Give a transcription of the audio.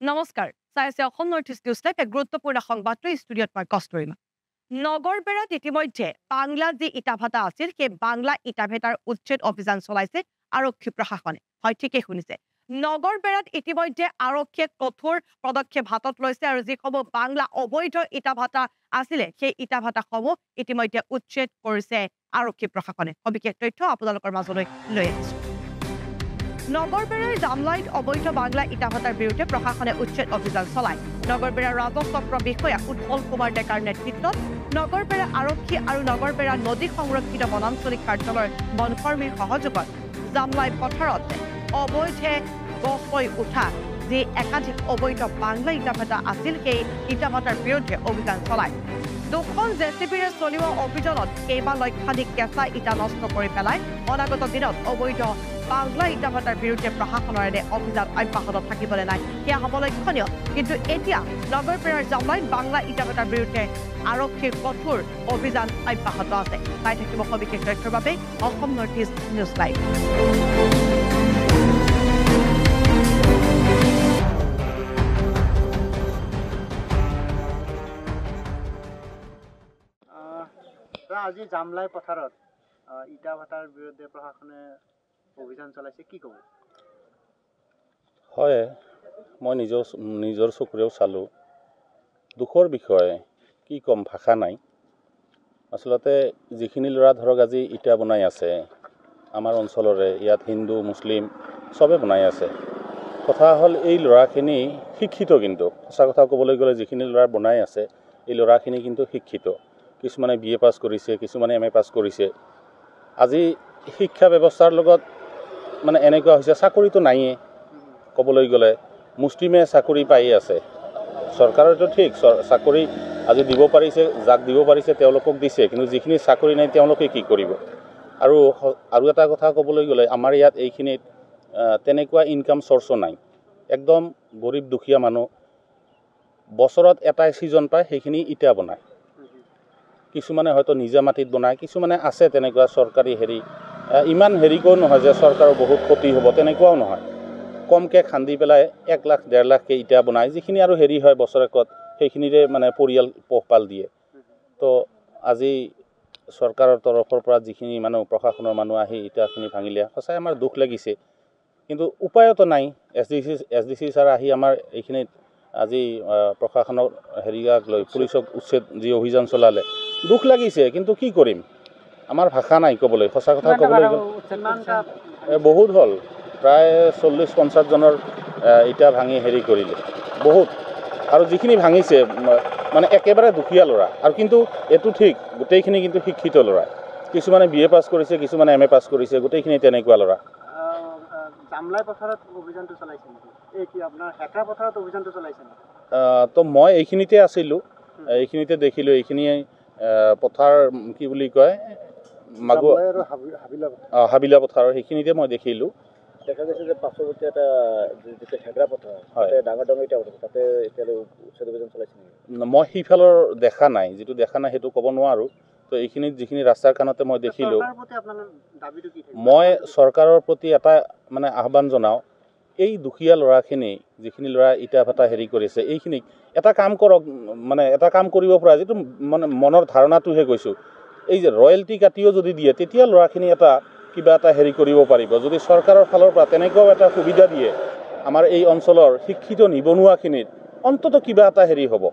নমস্কাৰ চাইছে Assam north east news live এক গুৰুত্বপূৰ্ণ সংবাদটো ষ্টুডিঅ'ত মই কষ্টৰিমা নগৰবেৰাত ইতিমধ্যে বাংলা যি ইটাভাটা আছিল সেই বাংলা ইটাভাটাৰ উচ্ছেদ অভিযান চলাইছে আৰক্ষী প্ৰশাসনে হয় ঠিকেই শুনিছে নগৰবেৰাত ইতিমধ্যে আৰক্ষীয়ে কঠোৰ পদক্ষেপ হাতত লৈছে আৰু যিসমূহ বাংলা অবৈধ ইটাভাটা আছিলে সেই ইটাভাটাসমূহ ইতিমধ্যে উচ্ছেদ কৰিছে আৰক্ষী প্ৰশাসনে সবিশেষ তথ্য আপোনালোকৰ মাজলৈ লৈ আহিছো নগৰবেৰাৰ জামলাইত অবৈধ বাংলা ইটাভাটাৰ বিৰুদ্ধে প্ৰশাসনে উচ্ছেদ অভিযান চলায় নগৰবেৰাৰ ৰাজহ চক্ৰ বিষয়া উৎপল কুমাৰ ডেকাৰ নেতৃত্বত নগৰবেৰা আৰক্ষী আৰু নগৰবেৰা নদী সংৰক্ষিত বনাঞ্চলিক কাৰ্যালয়ৰ বনকৰ্মীৰ সহযোগত জামলাই পথাৰত অবৈধে গছ হৈ উঠা যি একাধিক অবৈধ বাংলা ইটাভাটা আছিল সেই ইটাভাটাৰ বিৰুদ্ধে অভিযান চলায় দুখন জেচিবিৰে চলোৱা অভিযানত কেইবা লক্ষাধিক কেঁচা ইটা নষ্ট কৰি পেলাই অনাগত দিনত অবৈধ বাংলা ইটাভাটাৰ বিৰুদ্ধে প্ৰশাসনৰ এনে অভিযান অব্যাহত থাকিবলৈ নাই সেয়া হ'ব লক্ষণীয় কিন্তু এতিয়া নগৰবেৰাৰ জামলাইত বাংলা ইটাভাটাৰ বিৰুদ্ধে আৰক্ষীৰ কঠোৰ অভিযান অব্যাহত আছে চাই থাকিব সবিশেষ তথ্যৰ বাবে Assam north east news live আজি জামলাই পথাৰত ইটাভাটাৰ বিৰুদ্ধে প্ৰশাসনে অভিযান চলাইছে কি ক'ব হয় মই নিজৰ চকুৰেও চালোঁ দুখৰ বিষয় কি ক'ম ভাষা নাই আচলতে যিখিনি ল'ৰা ধৰক আজি ইটা বনাই আছে আমাৰ অঞ্চলৰে ইয়াত হিন্দু মুছলিম চবে বনাই আছে কথা হ'ল এই ল'ৰাখিনি শিক্ষিত কিন্তু সঁচা কথা ক'বলৈ গ'লে যিখিনি ল'ৰা বনাই আছে এই ল'ৰাখিনি কিন্তু শিক্ষিত কিছুমানে BA পাছ কৰিছে কিছুমানে MA পাছ কৰিছে আজি শিক্ষা ব্যৱস্থাৰ লগত মানে এনেকুৱা হৈছে চাকৰিটো নাইয়ে ক'বলৈ গ'লে মুছলিমে চাকৰি পাই আছে চৰকাৰেতো ঠিক চাকৰি আজি দিব পাৰিছে যাক দিব পাৰিছে তেওঁলোকক দিছে কিন্তু যিখিনি চাকৰি নাই তেওঁলোকে কি কৰিব আৰু এটা কথা ক'বলৈ গ'লে আমাৰ ইয়াত এইখিনিত তেনেকুৱা ইনকাম চৰ্চো নাই একদম গৰীব দুখীয়া মানুহ বছৰত এটাই ছিজন পায় সেইখিনি ইটা বনায় কিছুমানে হয়তো নিজা মাটিত বনায় কিছুমানে আছে তেনেকুৱা চৰকাৰী হেৰি ইমান হেৰিকো নহয় যে চৰকাৰৰ বহুত ক্ষতি হ'ব তেনেকুৱাও নহয় কমকৈ খান্দি পেলাই 1 লাখ 1.5 লাখকৈ ইটা বনায় যিখিনি আৰু হেৰি হয় বছৰেকত সেইখিনিৰে মানে পৰিয়াল পোহপাল দিয়ে তো আজি চৰকাৰৰ তৰফৰ পৰা যিখিনি মানুহ প্ৰশাসনৰ মানুহ আহি ইটাখিনি ভাঙিলে সঁচাই আমাৰ দুখ লাগিছে কিন্তু উপায়তো নাই SDC ছাৰ আহি আমাৰ এইখিনিত আজি প্ৰশাসনৰ হেৰিয়াক লৈ পুলিচক উচ্ছেদ যি অভিযান চলালে দুখ লাগিছে কিন্তু কি কৰিম আমাৰ ভাষা নাই ক'বলৈ সঁচা কথা ক'বলৈ বহুত হ'ল প্ৰায় 40-50 জনৰ ইটা ভাঙি হেৰি কৰিলে বহুত আৰু যিখিনি ভাঙিছে মানে একেবাৰে দুখীয়া ল'ৰা আৰু কিন্তু এইটো ঠিক গোটেইখিনি কিন্তু শিক্ষিত ল'ৰা কিছুমানে BA পাছ কৰিছে কিছুমানে MA পাছ কৰিছে গোটেইখিনি তেনেকুৱা ল'ৰা জামলাই পথাৰত অভিযানটো চলাইছে এই কি আপোনাৰ হেকা পথাৰত অভিযানটো চলাইছে তো মই এইখিনিতে আছিলোঁ এইখিনিতে দেখিলোঁ এইখিনি পথাৰ কি বুলি কয় হাবিলা পথাৰৰ সেইখিনিতে মই দেখিলোঁ দেখা গৈছে যে পাছৱৰ্তী এটা যিটো হেগৰা পথাৰ ডাঙৰ ডাঙৰ ইটা তাতে এতিয়ালৈ উচ্ছেদ অভিযান চলাইছে মই সেইফালৰ দেখা নাই যিটো দেখা নাই সেইটো ক'ব নোৱাৰোঁ তো এইখিনিত যিখিনি ৰাস্তাৰ কাণতে মই দেখিলোঁ মই চৰকাৰৰ প্ৰতি এটা মানে আহ্বান জনাওঁ এই দুখীয়া ল'ৰাখিনি যিখিনি ল'ৰা ইটা ভাটা হেৰি কৰিছে এইখিনিক এটা কাম কৰক মানে এটা কাম কৰিব পৰা যিটো মানে মনৰ ধাৰণাটোহে কৈছোঁ এই যে ৰয়েলটি কাটিও যদি দিয়ে তেতিয়া ল'ৰাখিনি এটা কিবা এটা হেৰি কৰিব পাৰিব যদি চৰকাৰৰ ফালৰ পৰা তেনেকুৱাও এটা সুবিধা দিয়ে আমাৰ এই অঞ্চলৰ শিক্ষিত নিবনুৱাখিনিত অন্তত কিবা এটা হেৰি হ'ব